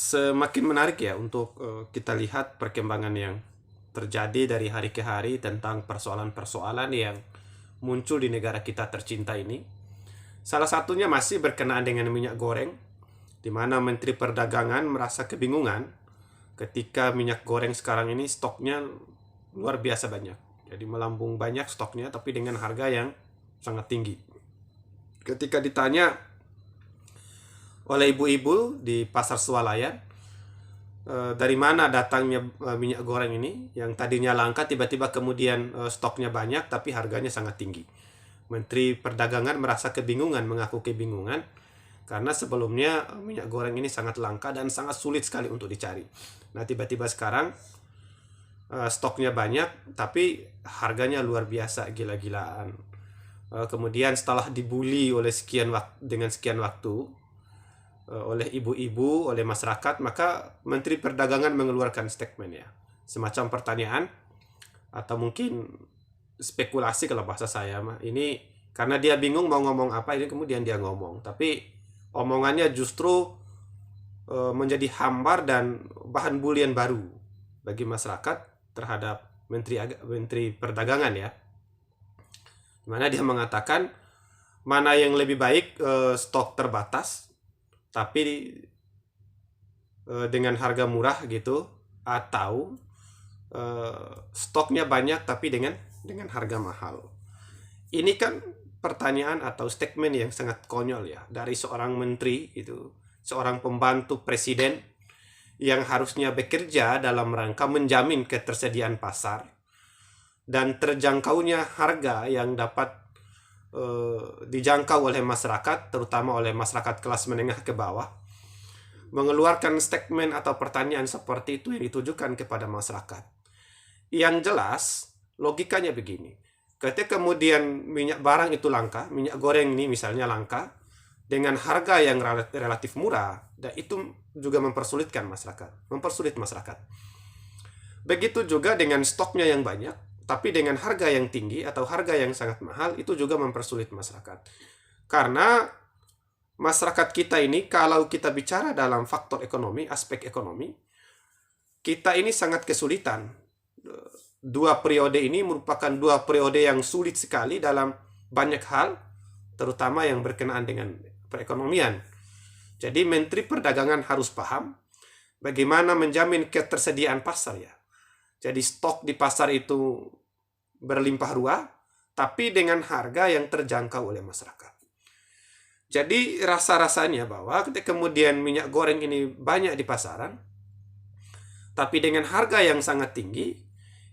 Semakin menarik ya untuk kita lihat perkembangan yang terjadi dari hari ke hari tentang persoalan-persoalan yang muncul di negara kita tercinta ini. Salah satunya masih berkenaan dengan minyak goreng, di mana Menteri Perdagangan merasa kebingungan ketika minyak goreng sekarang ini stoknya luar biasa banyak. Jadi melambung banyak stoknya, tapi dengan harga yang sangat tinggi. Ketika ditanya oleh ibu-ibu di pasar swalayan, dari mana datangnya minyak goreng ini yang tadinya langka tiba-tiba kemudian stoknya banyak tapi harganya sangat tinggi. Menteri Perdagangan merasa kebingungan, mengaku kebingungan karena sebelumnya minyak goreng ini sangat langka dan sangat sulit sekali untuk dicari. Nah, tiba-tiba sekarang stoknya banyak tapi harganya luar biasa, gila-gilaan. Kemudian setelah dibully oleh dengan sekian waktu oleh ibu-ibu, oleh masyarakat, maka Menteri Perdagangan mengeluarkan statement ya. Semacam pertanyaan atau mungkin spekulasi kalau bahasa saya mah. Ini karena dia bingung mau ngomong apa, ini kemudian dia ngomong. Tapi omongannya justru menjadi hambar dan bahan bulian baru bagi masyarakat terhadap Menteri Perdagangan ya. Mana dia mengatakan mana yang lebih baik, stok terbatas tapi dengan harga murah gitu, atau stoknya banyak tapi dengan harga mahal. Ini kan pertanyaan atau statement yang sangat konyol ya dari seorang menteri itu, seorang pembantu presiden yang harusnya bekerja dalam rangka menjamin ketersediaan pasar dan terjangkaunya harga yang dapat dijangkau oleh masyarakat, terutama oleh masyarakat kelas menengah ke bawah, mengeluarkan statement atau pertanyaan seperti itu yang ditujukan kepada masyarakat. Yang jelas, logikanya begini. Ketika kemudian barang itu langka, minyak goreng ini misalnya langka, dengan harga yang relatif murah, dan itu juga mempersulit masyarakat. Begitu juga dengan stoknya yang banyak, tapi dengan harga yang tinggi atau harga yang sangat mahal, itu juga mempersulit masyarakat. Karena masyarakat kita ini, kalau kita bicara dalam faktor ekonomi, aspek ekonomi, kita ini sangat kesulitan. Dua periode ini merupakan dua periode yang sulit sekali dalam banyak hal, terutama yang berkenaan dengan perekonomian. Jadi Menteri Perdagangan harus paham bagaimana menjamin ketersediaan pasar ya. Jadi stok di pasar itu berlimpah ruah, tapi dengan harga yang terjangkau oleh masyarakat. Jadi rasa-rasanya bahwa ketika kemudian minyak goreng ini banyak di pasaran, tapi dengan harga yang sangat tinggi,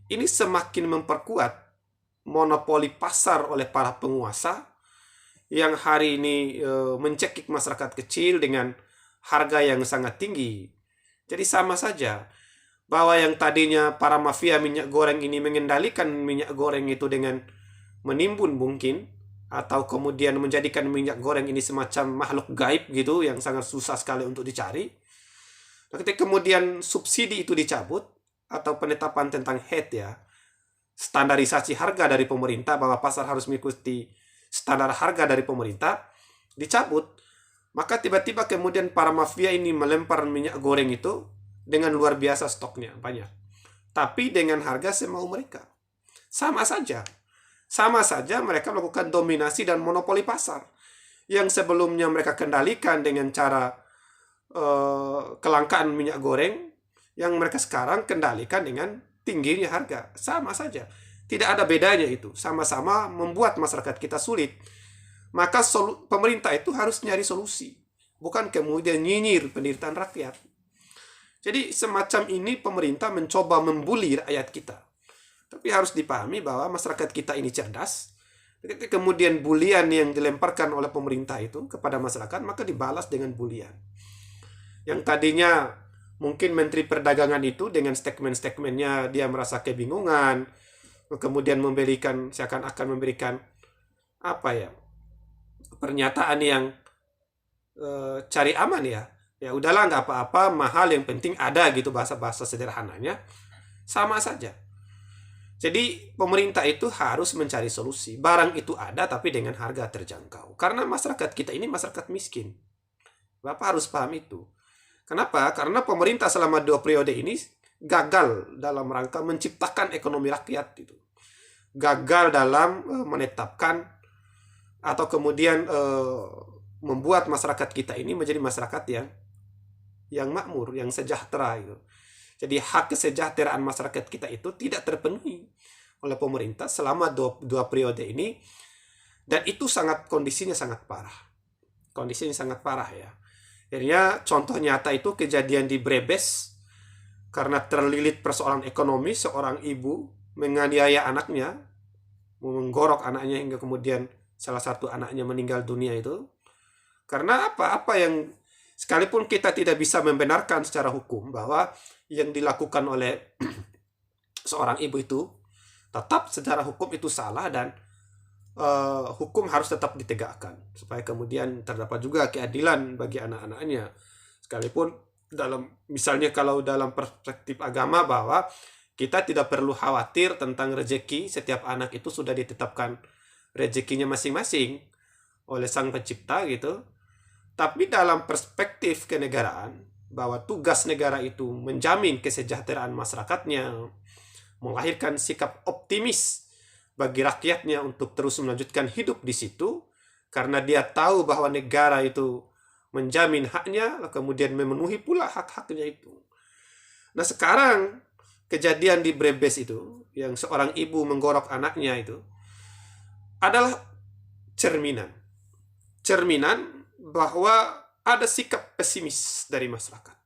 ini semakin memperkuat monopoli pasar oleh para penguasa yang hari ini mencekik masyarakat kecil dengan harga yang sangat tinggi. Jadi sama saja bahwa yang tadinya para mafia minyak goreng ini mengendalikan minyak goreng itu dengan menimbun mungkin, atau kemudian menjadikan minyak goreng ini semacam makhluk gaib gitu yang sangat susah sekali untuk dicari. Nah, ketika kemudian subsidi itu dicabut atau penetapan tentang HET ya, standarisasi harga dari pemerintah bahwa pasar harus mengikuti standar harga dari pemerintah, dicabut, maka tiba-tiba kemudian para mafia ini melempar minyak goreng itu dengan luar biasa stoknya banyak, tapi dengan harga semau mereka. Sama saja mereka melakukan dominasi dan monopoli pasar yang sebelumnya mereka kendalikan dengan cara kelangkaan minyak goreng, yang mereka sekarang kendalikan dengan tingginya harga. Sama saja, tidak ada bedanya itu, sama-sama membuat masyarakat kita sulit. Maka pemerintah itu harus nyari solusi, bukan kemudian nyinyir penderitaan rakyat. Jadi semacam ini pemerintah mencoba membuli rakyat kita. Tapi harus dipahami bahwa masyarakat kita ini cerdas. Kemudian bulian yang dilemparkan oleh pemerintah itu kepada masyarakat, maka dibalas dengan bulian. Yang tadinya mungkin Menteri Perdagangan itu dengan statement-statementnya dia merasa kebingungan, kemudian seakan-akan memberikan pernyataan yang cari aman ya. Ya udahlah, nggak apa-apa, mahal yang penting ada gitu, bahasa-bahasa sederhananya. Sama saja. Jadi pemerintah itu harus mencari solusi. Barang itu ada tapi dengan harga terjangkau. Karena masyarakat kita ini masyarakat miskin. Bapak harus paham itu. Kenapa? Karena pemerintah selama 2 periode ini gagal dalam rangka menciptakan ekonomi rakyat itu. Gagal dalam menetapkan atau kemudian membuat masyarakat kita ini menjadi masyarakat yang makmur, yang sejahtera itu. Jadi hak kesejahteraan masyarakat kita itu tidak terpenuhi oleh pemerintah selama dua periode ini, dan itu kondisinya sangat parah. Kondisinya sangat parah ya. Akhirnya contoh nyata itu kejadian di Brebes, karena terlilit persoalan ekonomi, seorang ibu menganiaya anaknya, menggorok anaknya hingga kemudian salah satu anaknya meninggal dunia itu. Karena apa yang sekalipun kita tidak bisa membenarkan secara hukum bahwa yang dilakukan oleh seorang ibu itu tetap secara hukum itu salah, dan hukum harus tetap ditegakkan supaya kemudian terdapat juga keadilan bagi anak-anaknya. Sekalipun misalnya kalau dalam perspektif agama bahwa kita tidak perlu khawatir tentang rezeki, setiap anak itu sudah ditetapkan rezekinya masing-masing oleh Sang Pencipta gitu. Tapi dalam perspektif kenegaraan, bahwa tugas negara itu menjamin kesejahteraan masyarakatnya, melahirkan sikap optimis bagi rakyatnya untuk terus melanjutkan hidup di situ, karena dia tahu bahwa negara itu menjamin haknya, kemudian memenuhi pula hak-haknya itu. Nah sekarang kejadian di Brebes itu, yang seorang ibu menggorok anaknya itu, adalah cerminan bahwa ada sikap pesimis dari masyarakat,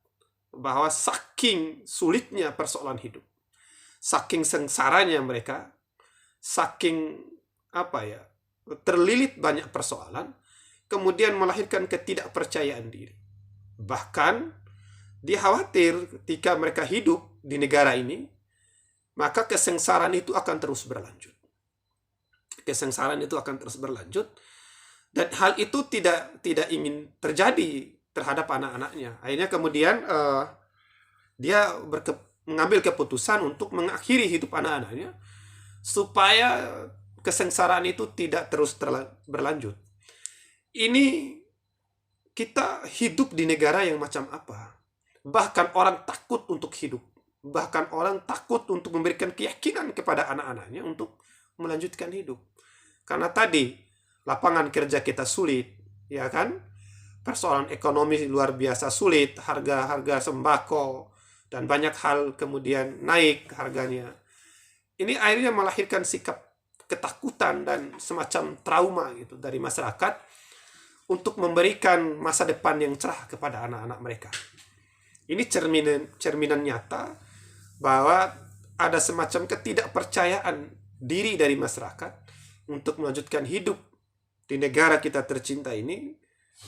bahwa saking sulitnya persoalan hidup, saking sengsaranya mereka, saking terlilit banyak persoalan, kemudian melahirkan ketidakpercayaan diri. Bahkan dia khawatir ketika mereka hidup di negara ini, maka kesengsaraan itu akan terus berlanjut. Dan hal itu tidak ingin terjadi terhadap anak-anaknya. Akhirnya kemudian dia mengambil keputusan untuk mengakhiri hidup anak-anaknya supaya kesengsaraan itu tidak terus berlanjut. Ini kita hidup di negara yang macam apa? Bahkan orang takut untuk hidup. Bahkan orang takut untuk memberikan keyakinan kepada anak-anaknya untuk melanjutkan hidup. Karena tadi lapangan kerja kita sulit, ya kan? Persoalan ekonomi luar biasa sulit, harga sembako dan banyak hal kemudian naik harganya. Ini akhirnya melahirkan sikap ketakutan dan semacam trauma gitu dari masyarakat untuk memberikan masa depan yang cerah kepada anak-anak mereka. Ini cerminan nyata bahwa ada semacam ketidakpercayaan diri dari masyarakat untuk melanjutkan hidup di negara kita tercinta ini,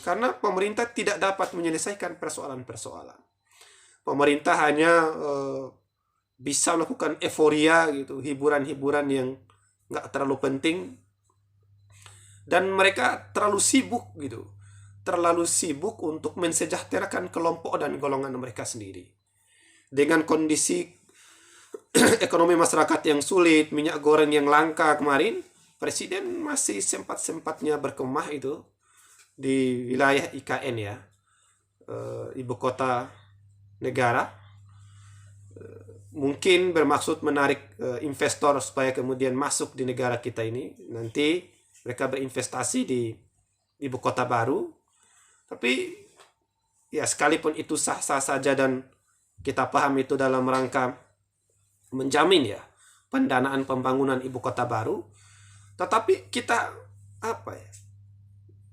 karena pemerintah tidak dapat menyelesaikan persoalan-persoalan. Pemerintah hanya bisa melakukan euforia gitu, hiburan-hiburan yang nggak terlalu penting, dan mereka terlalu sibuk untuk mensejahterakan kelompok dan golongan mereka sendiri. Dengan kondisi ekonomi masyarakat yang sulit, minyak goreng yang langka kemarin, Presiden masih sempat-sempatnya berkemah itu di wilayah IKN ya, ibu kota negara, mungkin bermaksud menarik investor supaya kemudian masuk di negara kita ini. Nanti mereka berinvestasi di ibu kota baru. Tapi ya sekalipun itu sah-sah saja dan kita paham itu dalam rangka menjamin ya pendanaan pembangunan ibu kota baru, tetapi kita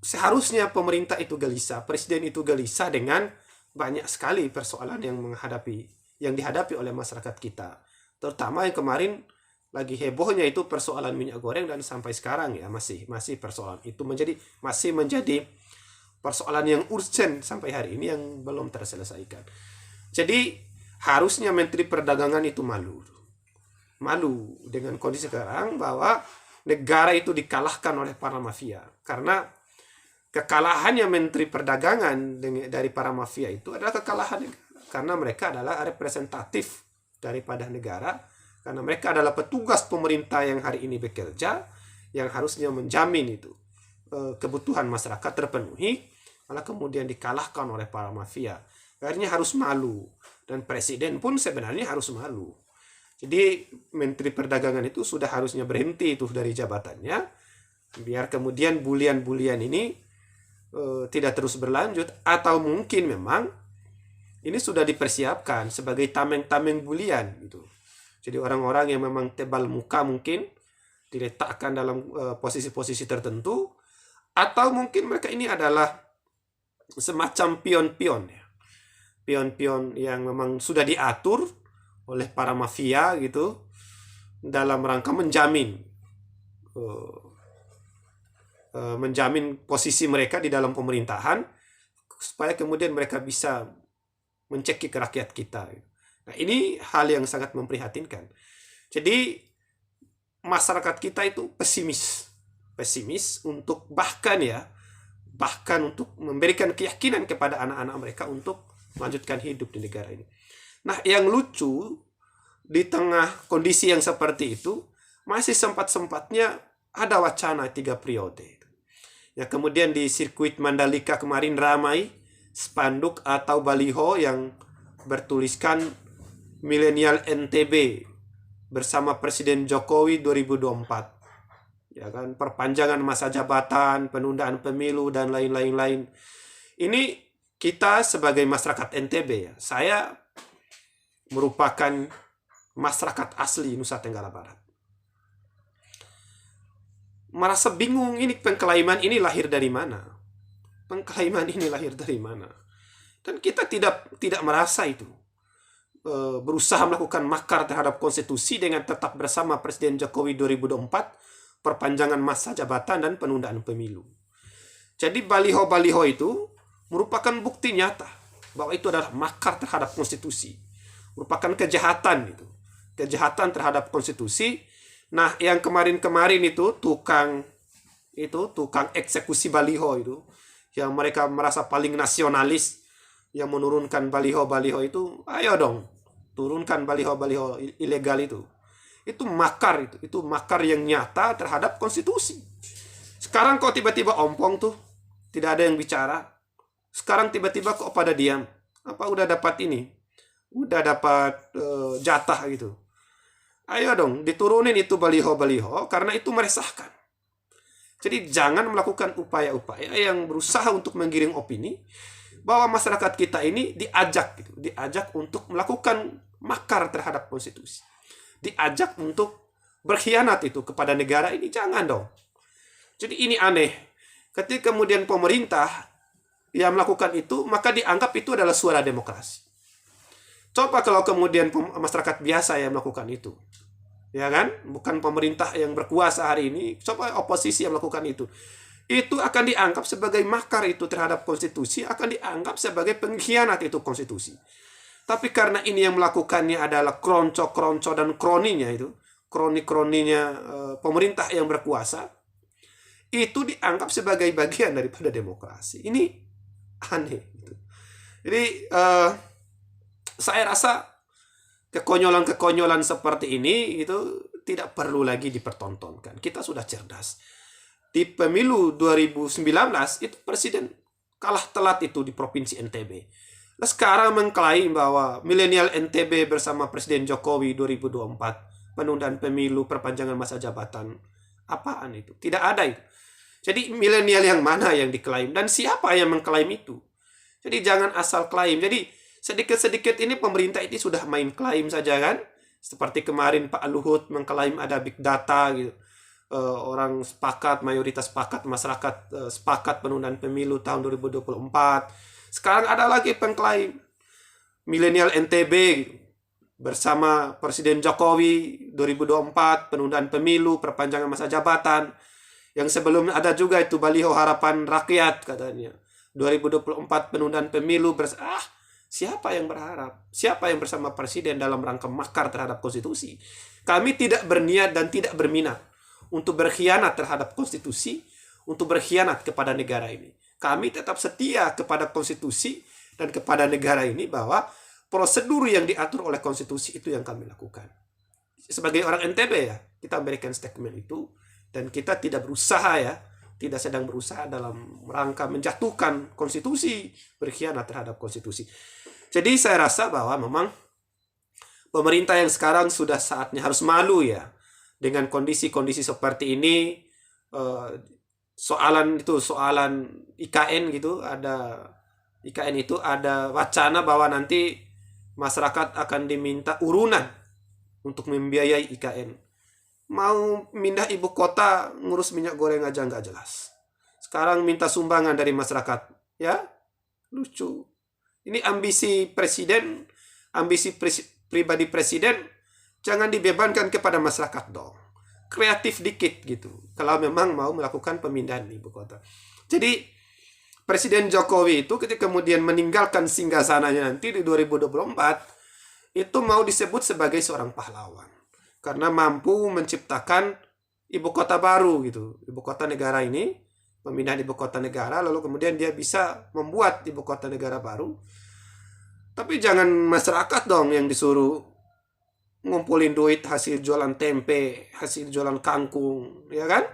seharusnya pemerintah itu gelisah, presiden itu gelisah dengan banyak sekali persoalan yang dihadapi oleh masyarakat kita. Terutama yang kemarin lagi hebohnya itu persoalan minyak goreng, dan sampai sekarang ya masih persoalan itu masih menjadi persoalan yang urgent sampai hari ini yang belum terselesaikan. Jadi harusnya Menteri Perdagangan itu malu dengan kondisi sekarang bahwa negara itu dikalahkan oleh para mafia. Karena kekalahannya Menteri Perdagangan dari para mafia itu adalah kekalahan negara, karena mereka adalah representatif daripada negara, karena mereka adalah petugas pemerintah yang hari ini bekerja, yang harusnya menjamin itu kebutuhan masyarakat terpenuhi, malah kemudian dikalahkan oleh para mafia. Akhirnya harus malu. Dan presiden pun sebenarnya harus malu. Jadi Menteri Perdagangan itu sudah harusnya berhenti itu dari jabatannya, biar kemudian bulian-bulian ini tidak terus berlanjut, atau mungkin memang ini sudah dipersiapkan sebagai tameng-tameng bulian gitu. Jadi orang-orang yang memang tebal muka mungkin diletakkan dalam posisi-posisi tertentu, atau mungkin mereka ini adalah semacam pion-pion ya. Pion-pion yang memang sudah diatur oleh para mafia gitu dalam rangka menjamin posisi mereka di dalam pemerintahan supaya kemudian mereka bisa mencekik rakyat kita. Nah, ini hal yang sangat memprihatinkan. Jadi masyarakat kita itu pesimis untuk bahkan untuk memberikan keyakinan kepada anak-anak mereka untuk melanjutkan hidup di negara ini. Nah, yang lucu di tengah kondisi yang seperti itu masih sempat-sempatnya ada wacana 3 periode. Ya, kemudian di sirkuit Mandalika kemarin ramai spanduk atau baliho yang bertuliskan Milenial NTB bersama Presiden Jokowi 2024. Ya kan, perpanjangan masa jabatan, penundaan pemilu dan lain-lain. Ini kita sebagai masyarakat NTB ya, saya merupakan masyarakat asli Nusa Tenggara Barat. Merasa bingung, ini pengklaiman ini lahir dari mana? Pengklaiman ini lahir dari mana? Dan kita tidak merasa itu berusaha melakukan makar terhadap konstitusi dengan tetap bersama Presiden Jokowi 2024, perpanjangan masa jabatan dan penundaan pemilu. Jadi baliho-baliho itu merupakan bukti nyata bahwa itu adalah makar terhadap konstitusi, merupakan kejahatan itu, kejahatan terhadap konstitusi. Nah, yang kemarin-kemarin itu tukang eksekusi baliho itu, yang mereka merasa paling nasionalis, yang menurunkan baliho-baliho itu, ayo dong, turunkan baliho-baliho ilegal itu. Itu makar, itu makar yang nyata terhadap konstitusi. Sekarang kok tiba-tiba ompong tuh, tidak ada yang bicara. Sekarang tiba-tiba kok pada diam. Apa udah dapat ini? Udah dapat jatah gitu. Ayo dong, diturunin itu baliho-baliho, karena itu meresahkan. Jadi jangan melakukan upaya-upaya yang berusaha untuk menggiring opini bahwa masyarakat kita ini diajak untuk melakukan makar terhadap konstitusi. Diajak untuk berkhianat itu kepada negara ini, jangan dong. Jadi ini aneh. Ketika kemudian pemerintah yang melakukan itu, maka dianggap itu adalah suara demokrasi. Coba kalau kemudian masyarakat biasa yang melakukan itu, ya kan? Bukan pemerintah yang berkuasa hari ini, coba oposisi yang melakukan itu akan dianggap sebagai makar itu terhadap konstitusi, akan dianggap sebagai pengkhianat itu konstitusi. Tapi karena ini yang melakukannya adalah kronco-kronco dan kroni-kroninya pemerintah yang berkuasa, itu dianggap sebagai bagian daripada demokrasi. Ini aneh. Jadi saya rasa kekonyolan-kekonyolan seperti ini itu tidak perlu lagi dipertontonkan. Kita sudah cerdas. Di pemilu 2019 itu presiden kalah telat itu di provinsi NTB. Nah, sekarang mengklaim bahwa milenial NTB bersama Presiden Jokowi 2024, penundaan pemilu, perpanjangan masa jabatan. Apaan itu? Tidak ada itu. Jadi milenial yang mana yang diklaim dan siapa yang mengklaim itu? Jadi jangan asal klaim. Jadi sedikit-sedikit ini pemerintah ini sudah main klaim saja kan? Seperti kemarin Pak Luhut mengklaim ada big data gitu. Orang sepakat, mayoritas sepakat, masyarakat sepakat penundaan pemilu tahun 2024. Sekarang ada lagi pengklaim milenial NTB gitu. Bersama Presiden Jokowi 2024, penundaan pemilu, perpanjangan masa jabatan. Yang sebelumnya ada juga itu baliho harapan rakyat katanya. 2024 penundaan pemilu siapa yang berharap? Siapa yang bersama presiden dalam rangka makar terhadap konstitusi? Kami tidak berniat dan tidak berminat untuk berkhianat terhadap konstitusi, untuk berkhianat kepada negara ini. Kami tetap setia kepada konstitusi dan kepada negara ini bahwa prosedur yang diatur oleh konstitusi itu yang kami lakukan. Sebagai orang NTB ya, kita memberikan statement itu dan kita tidak sedang berusaha dalam rangka menjatuhkan konstitusi, berkhianat terhadap konstitusi. Jadi saya rasa bahwa memang pemerintah yang sekarang sudah saatnya harus malu ya dengan kondisi-kondisi seperti ini. eh, soalan IKN gitu, ada IKN itu ada wacana bahwa nanti masyarakat akan diminta urunan untuk membiayai IKN. Mau pindah ibu kota ngurus minyak goreng aja nggak jelas. Sekarang minta sumbangan dari masyarakat, ya lucu. Ini ambisi presiden, pribadi presiden, jangan dibebankan kepada masyarakat dong. Kreatif dikit gitu, kalau memang mau melakukan pemindahan ibu kota. Jadi Presiden Jokowi itu ketika kemudian meninggalkan singgasananya nanti di 2024, itu mau disebut sebagai seorang pahlawan. Karena mampu menciptakan ibu kota baru gitu, ibu kota negara ini, pemindahan ibu kota negara, lalu kemudian dia bisa membuat ibu kota negara baru. Tapi jangan masyarakat dong yang disuruh ngumpulin duit hasil jualan tempe, hasil jualan kangkung, ya kan?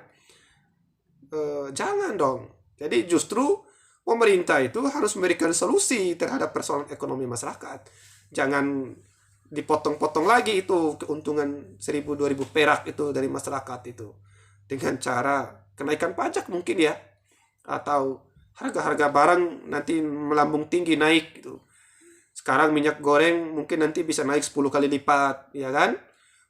Jangan dong. Jadi justru pemerintah itu harus memberikan solusi terhadap persoalan ekonomi masyarakat. Jangan dipotong-potong lagi itu keuntungan 1.000-2.000 perak itu dari masyarakat itu. Dengan cara kenaikan pajak mungkin ya. Atau harga-harga barang nanti melambung tinggi naik gitu. Sekarang minyak goreng mungkin nanti bisa naik 10 kali lipat, ya kan?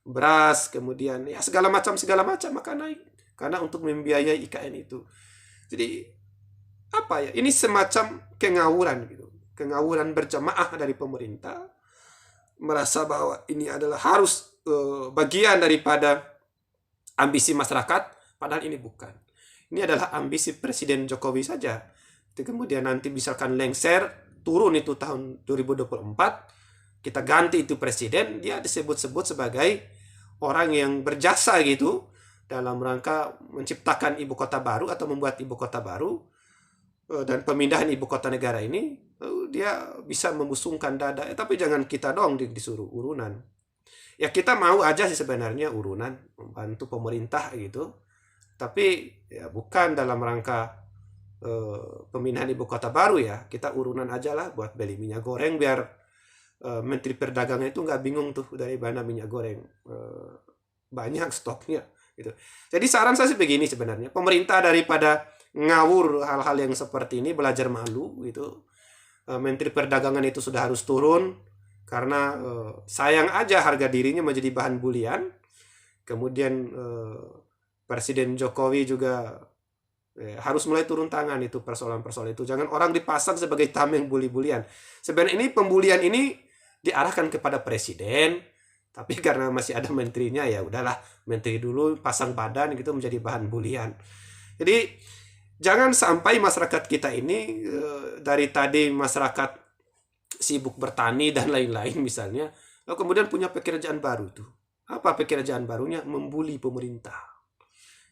Beras, kemudian ya segala macam akan naik. Karena untuk membiayai IKN itu. Jadi apa ya? Ini semacam kengawuran gitu. Kengawuran berjamaah dari pemerintah. Merasa bahwa ini adalah harus bagian daripada ambisi masyarakat, padahal ini bukan. Ini adalah ambisi Presiden Jokowi saja. Itu kemudian nanti misalkan lengser, turun itu tahun 2024, kita ganti itu presiden, dia disebut-sebut sebagai orang yang berjasa gitu dalam rangka menciptakan ibu kota baru atau membuat ibu kota baru, dan pemindahan ibu kota negara ini dia bisa membusungkan dada. Tapi jangan kita dong disuruh urunan. Ya kita mau aja sih sebenarnya urunan membantu pemerintah gitu, tapi ya bukan dalam rangka pemindahan ibu kota baru ya. Kita urunan aja lah buat beli minyak goreng biar Menteri Perdagangan itu nggak bingung tuh dari mana minyak goreng banyak stoknya gitu. Jadi saran saya sih begini sebenarnya, pemerintah daripada ngawur hal-hal yang seperti ini, belajar malu gitu. Menteri Perdagangan itu sudah harus turun karena sayang aja harga dirinya menjadi bahan bulian. Kemudian Presiden Jokowi juga harus mulai turun tangan itu persoalan-persoalan itu. Jangan orang dipasang sebagai tameng buli-bulian. Sebenarnya ini pembulian ini diarahkan kepada presiden, tapi karena masih ada menterinya ya udahlah, menteri dulu pasang badan gitu menjadi bahan bulian. Jadi jangan sampai masyarakat kita ini dari tadi masyarakat sibuk bertani dan lain-lain misalnya, lalu kemudian punya pekerjaan baru tuh. Apa pekerjaan barunya? Membuli pemerintah.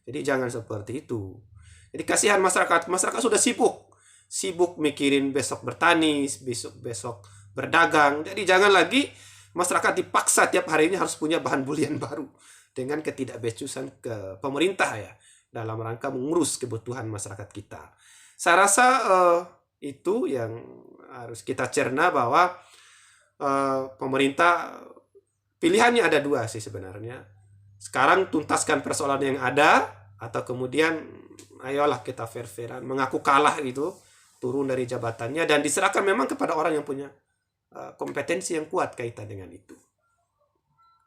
Jadi jangan seperti itu. Jadi kasihan masyarakat sudah sibuk mikirin besok bertani, besok berdagang. Jadi jangan lagi masyarakat dipaksa tiap harinya harus punya bahan bulian baru dengan ketidakbecusan ke pemerintah ya dalam rangka mengurus kebutuhan masyarakat kita. Saya rasa itu yang harus kita cerna bahwa pemerintah pilihannya ada dua sih sebenarnya. Sekarang tuntaskan persoalan yang ada, atau kemudian ayolah kita fair-fairan, mengaku kalah gitu, turun dari jabatannya dan diserahkan memang kepada orang yang punya kompetensi yang kuat kaitan dengan itu.